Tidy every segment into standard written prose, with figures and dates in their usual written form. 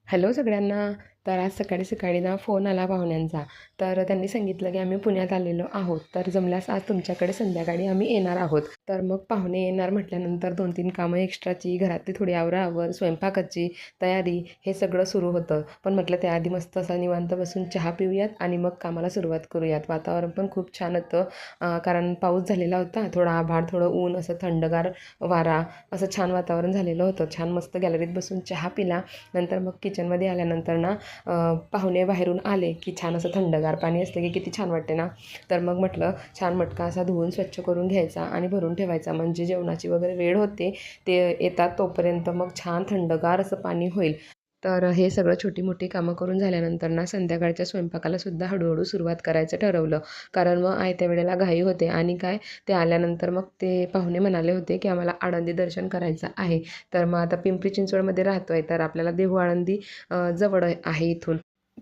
Hello सगळ्यांना. तर आज सकाळी सकाळी ना फोन आला पाहुण्यांचा. तर त्यांनी सांगितलं की आम्ही पुण्यात आलेलो आहोत, तर जमल्यास आज तुमच्याकडे संध्याकाळी आम्ही येणार आहोत. तर मग पाहुणे येणार म्हटल्यानंतर 2-3 कामं एक्स्ट्राची घरातली थोडी आवराआवर, स्वयंपाकाची तयारी हे सगळं सुरू होतं. पण म्हटलं त्याआधी मस्त असा निवांत बसून चहा पिऊयात आणि मग कामाला सुरुवात करूयात. वातावरण पण खूप छान होतं, कारण पाऊस झालेला होता. थोडा आभाळ, थोडं ऊन, असं थंडगार वारा, असं छान वातावरण झालेलं होतं. छान मस्त गॅलरीत बसून चहा पिला. नंतर मग किचनमध्ये आल्यानंतर ना पाहुणे बाहेरून आले की छान असं थंडगार पाणी असलं की किती छान वाटते ना. तर मग म्हटलं छान मटका असा धुवून स्वच्छ करून घ्यायचा आणि भरून ठेवायचा, म्हणजे जेवणाची वगैरे वेळ होते ते येतात तोपर्यंत मग छान थंडगार असं पाणी होईल. तर हे सगळं छोटी मोठी कामं करून झाल्यानंतर ना संध्याकाळच्या स्वयंपाकाला सुद्धा हळूहळू सुरुवात करायचं ठरवलं. कारण मग आयत्या वेळेला घाई होते आणि काय, ते आल्यानंतर मग ते पाहुणे म्हणाले होते की आम्हाला आळंदी दर्शन करायचं आहे. तर मग आता पिंपरी चिंचवडमध्ये राहतो आहे, तर आपल्याला देहू आळंदी जवळ आहे इथून.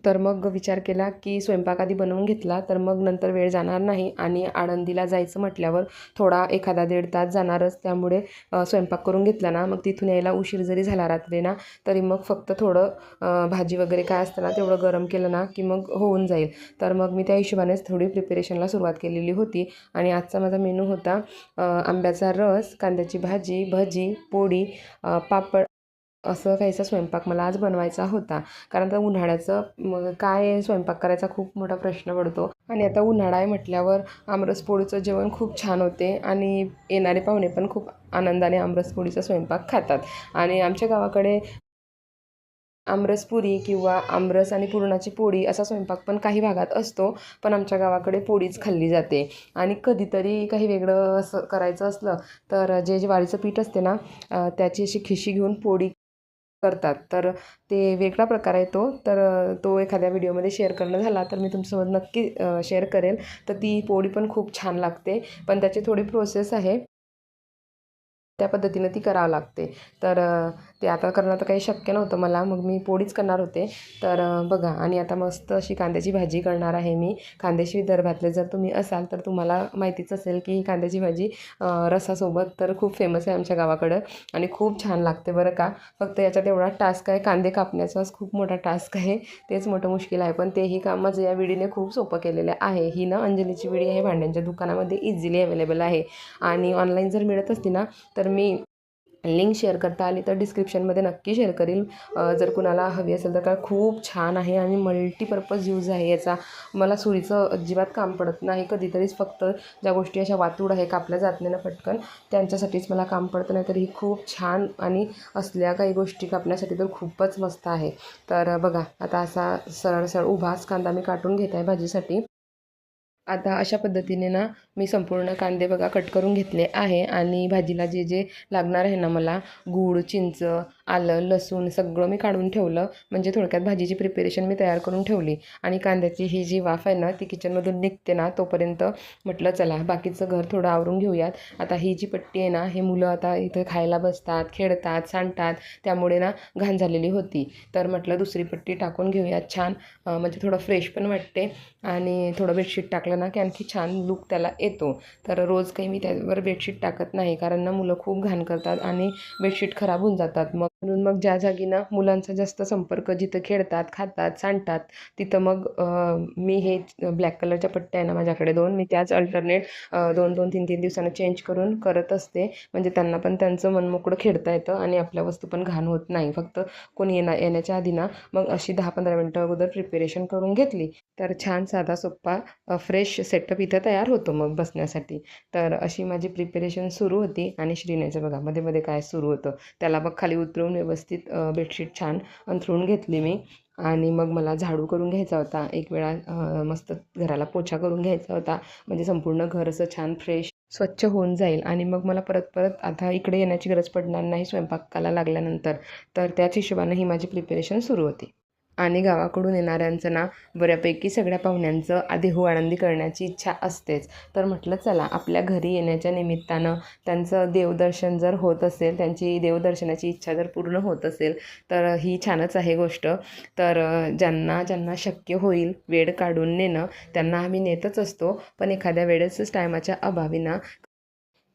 तर मग विचार केला की स्वयंपाक आधी बनवून घेतला तर मग नंतर वेळ जाणार नाही, आणि आळंदीला जायचं म्हटल्यावर थोडा एखादा 1.5 तास जाणारच. त्यामुळे स्वयंपाक करून घेतला ना, मग तिथून यायला उशीर जरी झाला रात्री ना, तरी मग फक्त थोडं भाजी वगैरे काय असतं ना तेवढं गरम केलं ना की मग होऊन जाईल. तर मग मी त्या हिशोबानेच थोडी प्रिपरेशनला सुरुवात केलेली होती. आणि आजचा माझा मेनू होता आंब्याचा रस, कांद्याची भाजी, भजी, पोळी, पापड, असं काहीसा स्वयंपाक मला आज बनवायचा होता. कारण आता उन्हाळ्याचं मग काय स्वयंपाक करायचा खूप मोठा प्रश्न पडतो, आणि आता उन्हाळा आहे म्हटल्यावर आमरस पोळीचं जेवण खूप छान होते आणि येणारे पाहुणे पण खूप आनंदाने आमरस पोळीचा स्वयंपाक खातात. आणि आमच्या गावाकडे आमरसपुरी किंवा आमरस आणि पुरणाची पोळी असा स्वयंपाक पण काही भागात असतो, पण आमच्या गावाकडे पोळीच खाल्ली जाते. आणि कधीतरी काही वेगळं असं करायचं असलं तर जे ज्वारीचं पीठ असते ना, त्याची अशी खिशी घेऊन पोळी करतात. तर ते वेगळा प्रकार आहे तो. तर तो एखाद्या व्हिडिओमध्ये शेअर करणं झाला तर मी तुमच्यासोबत नक्की शेअर करेल. तर ती पोळी पण खूप छान लागते, पण त्याची थोडी प्रोसेस आहे, त्या पद्धतीनं ती करावं लागते. तर ते आता करणं तर काही शक्य नव्हतं मला, मग मी पोळीच करणार होते. तर बघा, आणि आता मस्त अशी कांद्याची भाजी करणार आहे मी. खानदेशी विदर्भातले जर तुम्ही असाल तर तुम्हाला माहितीच असेल की कांद्याची भाजी रसासोबत तर खूप फेमस आहे आमच्या गावाकडं, आणि खूप छान लागते बरं का. फक्त याच्यात एवढा टास्क आहे, कांदे कापण्याचाच खूप मोठा टास्क आहे, तेच मोठं मुश्किल आहे. पण तेही काम माझं या विडीने खूप सोपं केलेलं आहे. ही ना अंजलीची विडी आहे, भांड्यांच्या दुकानामध्ये इझिली अवेलेबल आहे. आणि ऑनलाईन जर मिळत असती ना तर मी लिंक शेअर करता आली तर डिस्क्रिप्शनमध्ये नक्की शेअर करील, जर कुणाला हवी असेल तर. काय खूप छान आहे आणि मल्टीपर्पज यूज आहे याचा. मला सुरीचं अजिबात काम पडत नाही कधीतरीच, फक्त ज्या गोष्टी अशा वातूड आहे, कापल्या जात नाही ना पटकन, त्यांच्यासाठीच मला काम पडतं. नाही तर ही खूप छान, आणि असल्या काही गोष्टी कापण्यासाठी तर खूपच मस्त आहे. तर बघा, आता असा सरळ सरळ उभाच कांदा मी काटून घेत आहे भाजीसाठी. आता अशा पद्धतीने ना मी संपूर्ण कांदे बघा कट करून घेतले आहे, आणि भाजीला जे जे लागणार आहे ना मला, गूळ, चिंच, आलं, लसूण सगळं मी काढून ठेवलं. म्हणजे थोडक्यात भाजीची प्रिपेरेशन मी तयार करून ठेवली. आणि कांद्याची ही जी वाफ आहे ना ती किचनमधून निघते ना, तोपर्यंत म्हटलं चला बाकीचं घर थोडं आवरून घेऊयात. आता ही जी पट्टी आहे ना, हे मुलं आता इथं खायला बसतात, खेळतात, सांडतात, त्यामुळे ना घाण झालेली होती. तर म्हटलं दुसरी पट्टी टाकून घेऊयात छान, म्हणजे थोडं फ्रेश पण वाटते. आणि थोडं बेडशीट टाकलं ना की आणखी छान लूक त्याला येतो. तर रोज काही मी त्यावर बेडशीट टाकत नाही, कारण ना मुलं खूप घाण करतात आणि बेडशीट खराब होऊन जातात. मग म्हणून मग ज्या जागी ना मुलांचा जास्त संपर्क, जिथं खेळतात, खातात, सांडतात, तिथं मग मी हे ब्लॅक कलरच्या पट्ट्या आहे ना माझ्याकडे 2, मी त्याच अल्टरनेट 2-2, 3-3 दिवसानं चेंज करून करत असते. म्हणजे त्यांना पण त्यांचं मनमोकळं खेळता येतं आणि आपल्या वस्तू पण घाण होत नाही. फक्त कोणी येण्याच्या आधी ना मग अशी 10-15 मिनटं अगोदर प्रिपेरेशन करून घेतली तर छान साधा सोप्पा फ्रेश सेटअप इथं तयार होतो मग बसण्यासाठी. तर अशी माझी प्रिपेरेशन सुरू होती. आणि श्रीनेचं बघा मध्ये मध्ये काय सुरू होतं, त्याला मग खाली उतरवून व्यवस्थित बेडशीट छान अंथरून घेतली मी. आणि मग मला झाडू करून घ्यायचा होता एक वेळा, मस्त घराला पोछा करून घ्यायचा होता, म्हणजे संपूर्ण घर असं छान फ्रेश स्वच्छ होऊन जाईल. आणि मग मला परत परत आता इकडे येण्याची गरज पडणार नाही स्वयंपाकाला लागल्यानंतर. तर त्याच हिशोबानं ही माझी प्रिपेरेशन सुरू होती. आणि गावाकडून येणाऱ्यांचं ना बऱ्यापैकी सगळ्या पाहुण्यांचं देहू आळंदी करण्याची इच्छा असतेच. तर म्हटलं चला आपल्या घरी येण्याच्या निमित्तानं त्यांचं देवदर्शन जर होत असेल, त्यांची देवदर्शनाची इच्छा जर पूर्ण होत असेल, तर ही छानच आहे गोष्ट. तर ज्यांना ज्यांना शक्य होईल वेळ काढून नेणं, त्यांना आम्ही नेतच असतो. पण एखाद्या वेळेसच टायमाच्या अभावी ना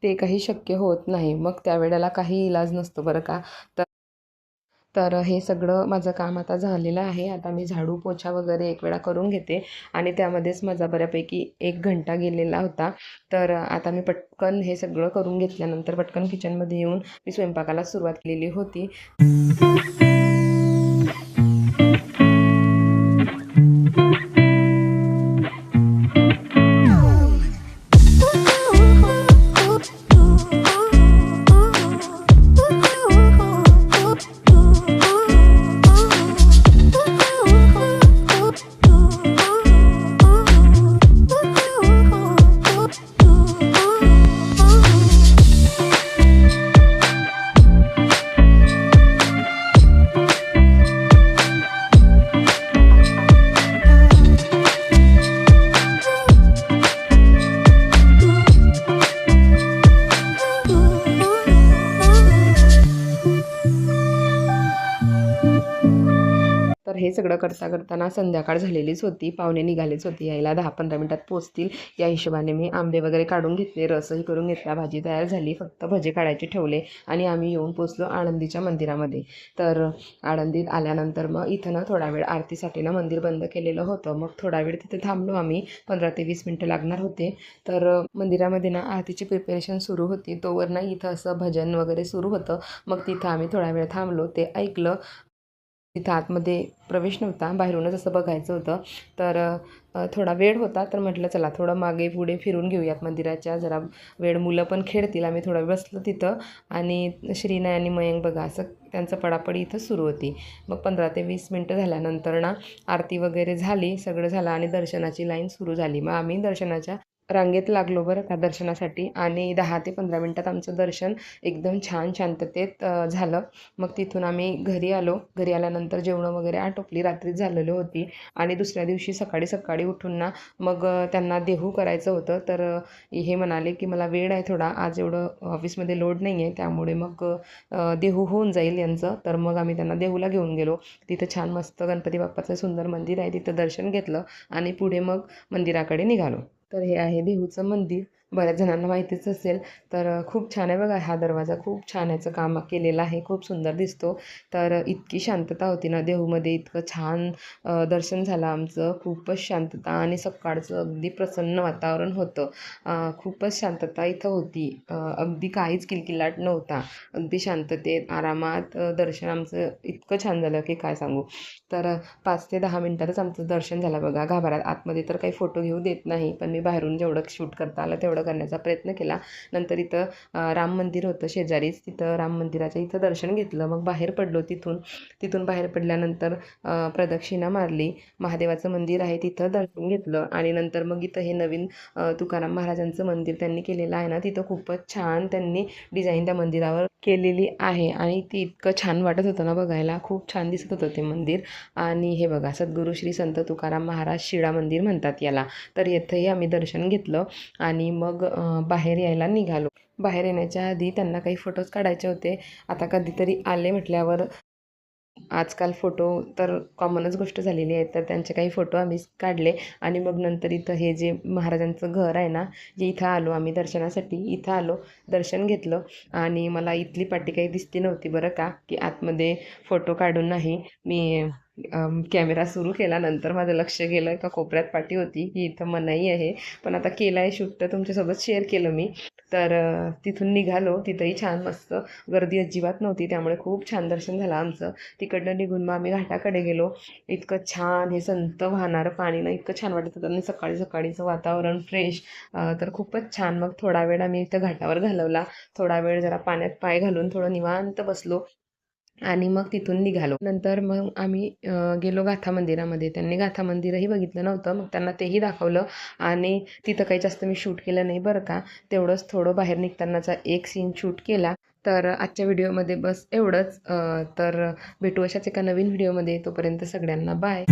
ते काही शक्य होत नाही, मग त्यावेळेला काही इलाज नसतो बरं का. तर हे सगळं माझं काम आता झालेलं आहे. आता मी झाडू पोछा वगैरे एक वेळा करून घेते आणि त्यामध्येच माझा बऱ्यापैकी 1 घंटा गेलेला होता. तर आता मी पटकन हे सगळं करून घेतल्यानंतर पटकन किचनमध्ये येऊन मी स्वयंपाकाला सुरुवात केलेली होती. तर हे सगळं करताना संध्याकाळ झालेलीच होती. पाहुणे निघालेच होती यायला, 10-15 मिनिटात पोचतील या हिशोबाने मी आंबे वगैरे काढून घेतले, रसही करून घेतला, भाजी तयार झाली, फक्त भजे काढायचे ठेवले आणि आम्ही येऊन पोचलो आळंदीच्या मंदिरामध्ये. तर आळंदीत आल्यानंतर मग इथं ना थोडा वेळ आरतीसाठी ना मंदिर बंद केलेलं होतं. मग थोडा वेळ तिथे थांबलो आम्ही, 15 ते 20 मिनटं लागणार होते. तर मंदिरामध्ये ना आरतीची प्रिपरेशन सुरू होती, तोवर ना इथं असं भजन वगैरे सुरू होतं. मग तिथं आम्ही थोडा वेळ थांबलो, ते ऐकलं. तिथं आतमध्ये प्रवेश नव्हता, बाहेरूनच असं बघायचं होतं. तर थोडा वेळ होता, तर म्हटलं चला थोडं मागे पुढे फिरून घेऊयात मंदिराच्या, जरा वेळ मुलं पण खेळतील. आम्ही थोडा वेळ बसलो तिथं आणि श्रीनय आणि मयंक बघा असं त्यांचं पडापडी इथं सुरू होती. मग 15 ते 20 मिनटं झाल्यानंतर ना आरती वगैरे झाली, सगळं झालं आणि दर्शनाची लाईन सुरू झाली. मग आम्ही दर्शनाच्या रांगेत लागलो बरं का दर्शनासाठी आणि 10 ते 15 मिनटात आमचं दर्शन एकदम छान शांततेत झालं. मग तिथून आम्ही घरी आलो. घरी आल्यानंतर जेवणं वगैरे आटोपली, रात्रीच झालेली होती आणि दुसऱ्या दिवशी सकाळी सकाळी उठून ना मग त्यांना देहू करायचं होतं. तर हे म्हणाले की मला वेळ आहे थोडा, आज एवढं ऑफिसमध्ये लोड नाही आहे, त्यामुळे मग देहू होऊन जाईल यांचं. तर मग आम्ही त्यांना देहूला घेऊन गेलो. तिथं छान मस्त गणपती बाप्पाचं सुंदर मंदिर आहे, तिथं दर्शन घेतलं आणि पुढे मग मंदिराकडे निघालो. तर हे आहे देहूचं मंदिर, बऱ्याच जणांना माहितीच असेल. तर खूप छान आहे बघा, हा दरवाजा खूप छान याचं काम केलेलं आहे, खूप सुंदर दिसतो. तर इतकी शांतता होती ना देहूमध्ये, इतकं छान दर्शन झालं आमचं. खूपच शांतता आणि सकाळचं अगदी प्रसन्न वातावरण होतं. खूपच शांतता इथं होती. अगदी काहीच किलकिलाट नव्हता, अगदी शांततेत आरामात दर्शन आमचं इतकं छान झालं की काय सांगू. तर 5 ते 10 मिनटातच आमचं दर्शन झालं बघा. गाभाऱ्यात आतमध्ये तर काही फोटो घेऊ देत नाही, पण मी बाहेरून जेवढं शूट करता आलं तेवढं करण्याचा प्रयत्न केला. नंतर इथं राम मंदिर होतं शेजारीच, तिथं राम मंदिराच्या इथं दर्शन घेतलं. मग बाहेर पडलो तिथून बाहेर पडल्यानंतर प्रदक्षिणा मारली. महादेवाचं मंदिर आहे तिथं दर्शन घेतलं आणि नंतर मग इथं हे नवीन तुकाराम महाराजांचं मंदिर त्यांनी केलेलं आहे ना, तिथं खूपच छान त्यांनी डिझाईन त्या मंदिरावर केलेली आहे आणि ती इतकं छान वाटत होतं ना बघायला, खूप छान दिसत होतं ते मंदिर. आणि हे बघा सद्गुरू श्री संत तुकाराम महाराज शिळा मंदिर म्हणतात याला. तर येथंही आम्ही दर्शन घेतलं आणि मग बाहेर यायला निघालो. बाहेर येण्याच्या आधी त्यांना काही फोटोज काढायचे होते. आता कधीतरी आले म्हटल्यावर आजकाल फोटो तर कॉमनच गोष्ट झालेली आहे. तर त्यांचे काही फोटो आम्ही काढले आणि मग नंतर इथं हे जे महाराजांचं घर आहे ना, जे इथं आलो आम्ही दर्शनासाठी, इथं आलो, दर्शन घेतलं आणि मला इथली पाटी काही दिसती नव्हती बरं का, की आतमध्ये फोटो काढून नाही. मी कॅमेरा सुरू केला, नंतर माझं लक्ष गेलं का कोपऱ्यात पाटी होती, की इथं मनाई आहे. पण आता केलं आहे शूट तर तुमच्यासोबत शेअर केलं मी. तर तिथून निघालो, तिथंही छान मस्त गर्दी अजिबात नव्हती, त्यामुळे खूप छान दर्शन झालं आमचं. तिकडनं निघून मग आम्ही घाटाकडे गेलो. इतकं छान हे संत वाहणारं पाणी ना इतकं छान वाटत होतं आणि सकाळी सकाळीचं वातावरण फ्रेश. तर खूपच छान. मग थोडा वेळ आम्ही इथं घाटावर घालवला. थोडा वेळ जरा पाण्यात पाय घालून थोडं निवांत बसलो आणि मग तिथून निघालो. नंतर मग आम्ही गेलो गाथा मंदिरामध्ये. त्यांनी गाथा मंदिरही बघितलं नव्हतं, मग त्यांना तेही दाखवलं आणि तिथं काही जास्त मी शूट केलं नाही बरं का. तेवढंच थोडं बाहेर निघतानाचा एक सीन शूट केला. तर आजच्या व्हिडिओमध्ये बस एवढंच. तर भेटू अशाच एका नवीन व्हिडिओमध्ये. तोपर्यंत सगळ्यांना बाय.